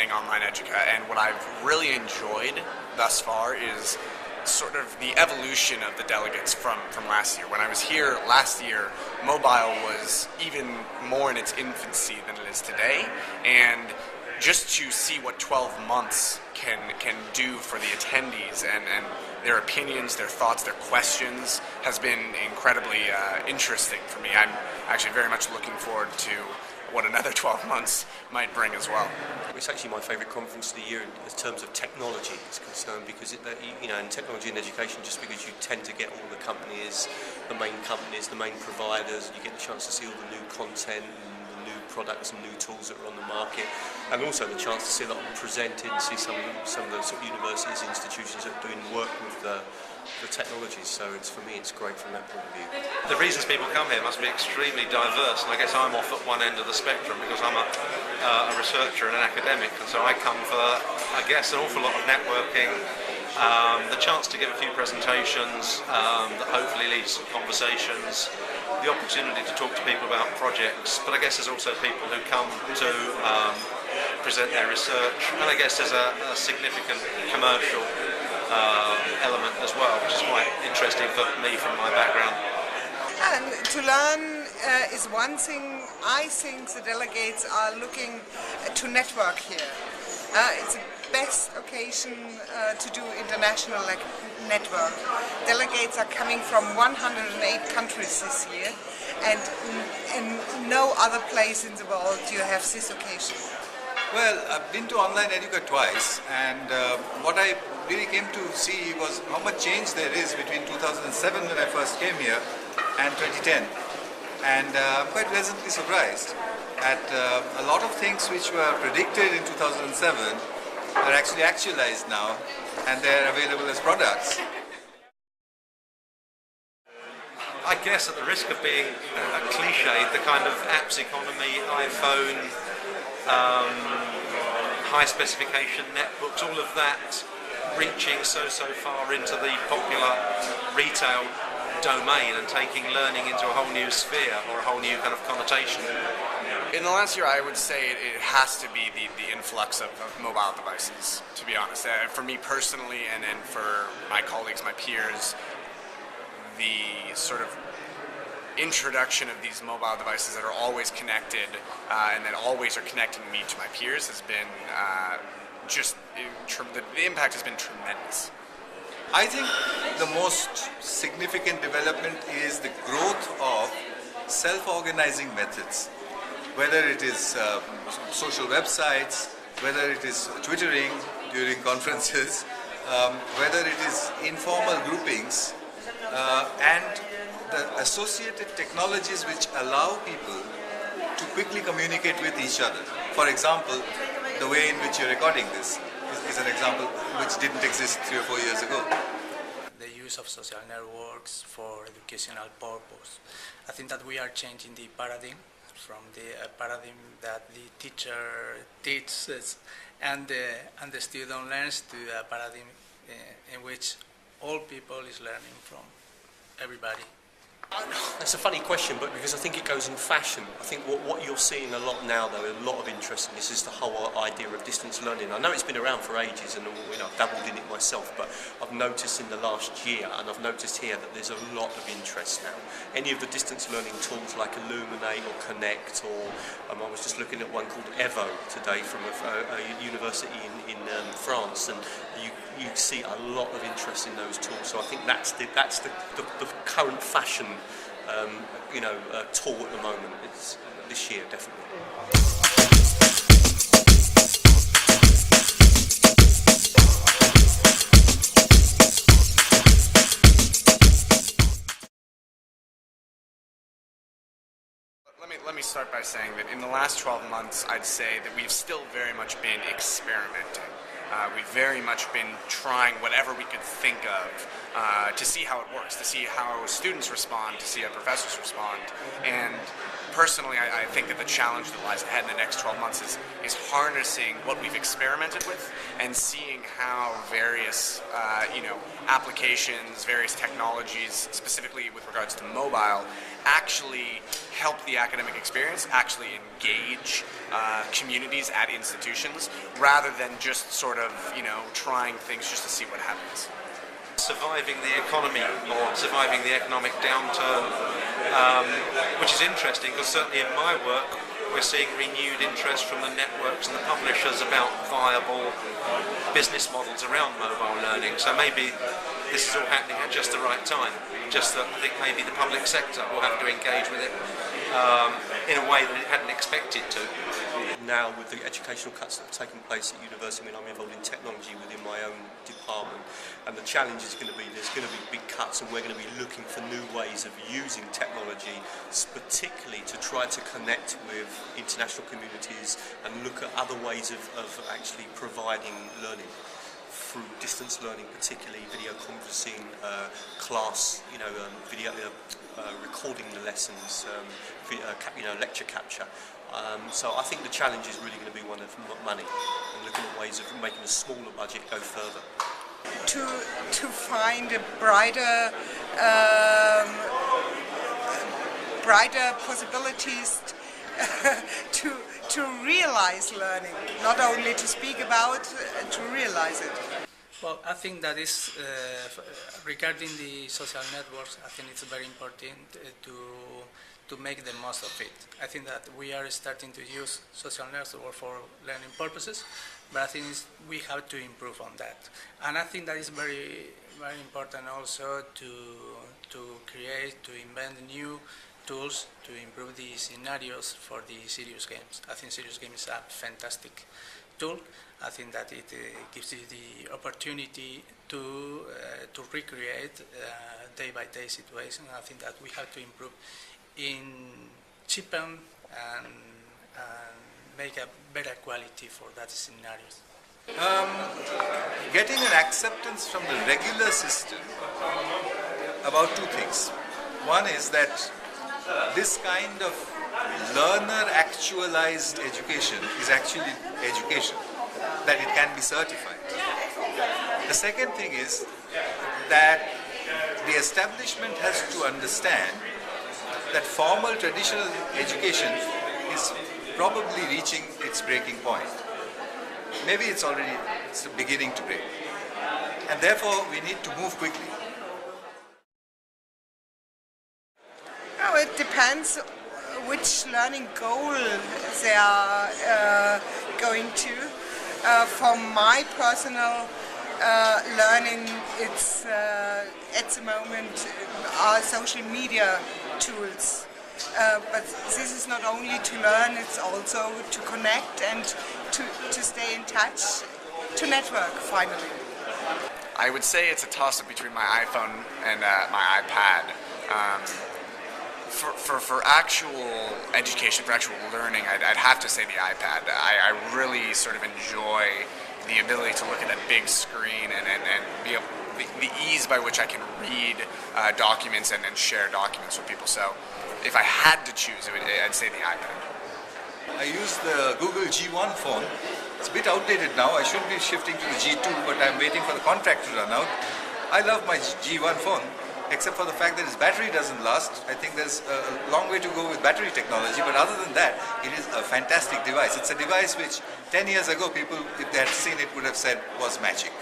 attending online Educa, and what I've really enjoyed thus far is sort of the evolution of the delegates from last year. When I was here last year, mobile was even more in its infancy than it is today, and just to see what 12 months can do for the attendees and their opinions, their thoughts, their questions has been incredibly interesting for me. I'm actually very much looking forward to what another 12 months might bring as well. It's actually my favourite conference of the year in terms of technology is concerned, because in technology and education, just because you tend to get all the companies, the main providers, you get the chance to see all the new content and the new products and new tools that are on the market, and also the chance to see a lot of them presented and see some of the sort of universities, institutions that are doing work with the technologies. So for me it's great from that point of view. The reasons people come here must be extremely diverse, and I guess I'm off at one end of the spectrum because I'm a researcher and an academic, and so I come for, I guess, an awful lot of networking, the chance to give a few presentations that hopefully lead to some conversations, the opportunity to talk to people about projects, but I guess there's also people who come to present their research, and I guess there's a significant commercial element as well, which is quite interesting for me from my background. And to learn is one thing. I think the delegates are looking to network here. It's the best occasion to do international network. Delegates are coming from 108 countries this year, and in no other place in the world do you have this occasion. Well, I've been to online Educa twice, and what I really came to see was how much change there is between 2007 when I first came here and 2010. And I'm quite pleasantly surprised at a lot of things which were predicted in 2007 are actually actualized now, and they're available as products. I guess at the risk of being cliched, the kind of apps economy, iPhone, high specification netbooks, all of that reaching so far into the popular retail domain and taking learning into a whole new sphere or a whole new kind of connotation. In the last year, I would say it has to be the influx of mobile devices, to be honest. For me personally, and for my colleagues, my peers, the sort of introduction of these mobile devices that are always connected and that always are connecting me to my peers has been the impact has been tremendous. I think the most significant development is the growth of self-organizing methods, whether it is social websites, whether it is twittering during conferences, whether it is informal groupings, and the associated technologies which allow people to quickly communicate with each other. For example, the way in which you're recording this is an example which didn't exist 3 or 4 years ago. The use of social networks for educational purpose. I think that we are changing the paradigm from the paradigm that the teacher teaches and the student learns to a paradigm in which all people is learning from everybody. That's a funny question, but because I think it goes in fashion. I think what you're seeing a lot now, though, a lot of interest in this is the whole idea of distance learning. I know it's been around for ages, and I've dabbled in it myself, but I've noticed in the last year, and I've noticed here, that there's a lot of interest now. Any of the distance learning tools like Illuminate or Connect, or I was just looking at one called Evo today from a university in France, and you see a lot of interest in those tools. So I think that's the current fashion, tool at the moment. It's this year, definitely. Let me start by saying that in the last 12 months, I'd say that we've still very much been experimenting. We've very much been trying whatever we could think of to see how it works, to see how students respond, to see how professors respond. And personally, I think that the challenge that lies ahead in the next 12 months is harnessing what we've experimented with and seeing how various applications, various technologies, specifically with regards to mobile, actually help the academic experience, actually engage communities at institutions, rather than just sort of, trying things just to see what happens. Surviving the economy or surviving the economic downturn, which is interesting because certainly in my work we're seeing renewed interest from the networks and the publishers about viable business models around mobile learning. So maybe this is all happening at just the right time. Just that I think maybe the public sector will have to engage with it in a way that it hadn't expected to. Now, with the educational cuts that have taken place at university, I'm involved in technology within my own department, and the challenge is going to be there's going to be big cuts, and we're going to be looking for new ways of using technology, particularly to try to connect with international communities and look at other ways of actually providing learning through distance learning, particularly video conferencing, class, video recording the lessons, lecture capture. So I think the challenge is really going to be one of money and looking at ways of making a smaller budget go further. To find a brighter possibilities to realize learning, not only to speak about, to realize it. Well, I think that is, regarding the social networks, I think it's very important to make the most of it. I think that we are starting to use social networks for learning purposes, but I think we have to improve on that. And I think that is very, very important also to invent new tools to improve the scenarios for the serious games. I think serious games is a fantastic tool. I think that it gives you the opportunity to recreate day-by-day situation. I think that we have to improve in cheapen and make a better quality for that scenarios. Getting an acceptance from the regular system about two things. One is that this kind of learner actualized education is actually education, that it can be certified. The second thing is that the establishment has to understand that formal traditional education is probably reaching its breaking point. Maybe it's beginning to break. And therefore we need to move quickly. Oh, it depends which learning goal they are going to. For my personal learning, it's at the moment our social media tools. But this is not only to learn, it's also to connect and to stay in touch, to network finally. I would say it's a toss-up between my iPhone and my iPad. For actual education, for actual learning, I'd have to say the iPad. I really sort of enjoy the ability to look at that big screen and be able, the ease by which I can read documents and share documents with people. So if I had to choose, I'd say the iPad. I use the Google G1 phone. It's a bit outdated now. I should be shifting to the G2, but I'm waiting for the contract to run out. I love my G1 phone, except for the fact that its battery doesn't last. I think there's a long way to go with battery technology, but other than that, it is a fantastic device. It's a device which 10 years ago people, if they had seen it, would have said was magic.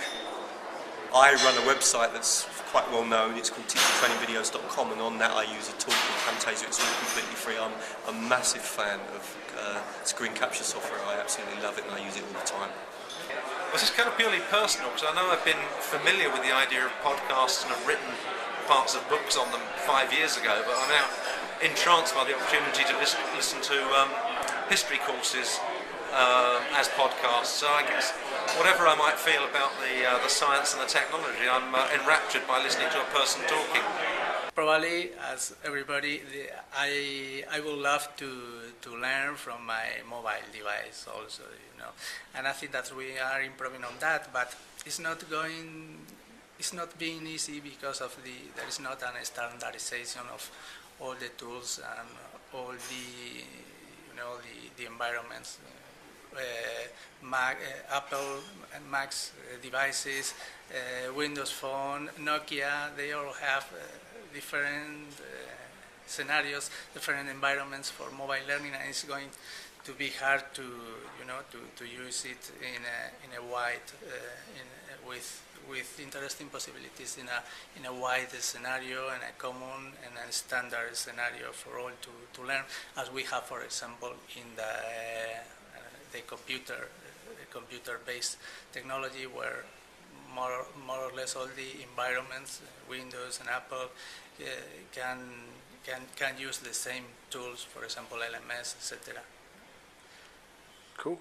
I run a website that's quite well known. It's called teachingtrainingvideos.com, and on that I use a tool called Camtasia. It's all completely free. I'm a massive fan of screen capture software. I absolutely love it and I use it all the time. Well, this is kind of purely personal, because I know I've been familiar with the idea of podcasts and have written parts of books on them 5 years ago, but I'm now entranced by the opportunity to listen to history courses as podcasts. So I guess whatever I might feel about the science and the technology, I'm enraptured by listening to a person talking. Probably, as everybody, I would love to learn from my mobile device also, and I think that we are improving on that, but it's not being easy because of there is not a standardization of all the tools and all the environments. Apple and Mac's devices, Windows Phone, Nokia, they all have different scenarios, different environments for mobile learning, and it's going to be hard to use it in a wide with interesting possibilities in a wide scenario and a common and a standard scenario for all to learn, as we have, for example, in the computer-based technology, where more or less all the environments, Windows and Apple, can use the same tools, for example, LMS, etc. Cool.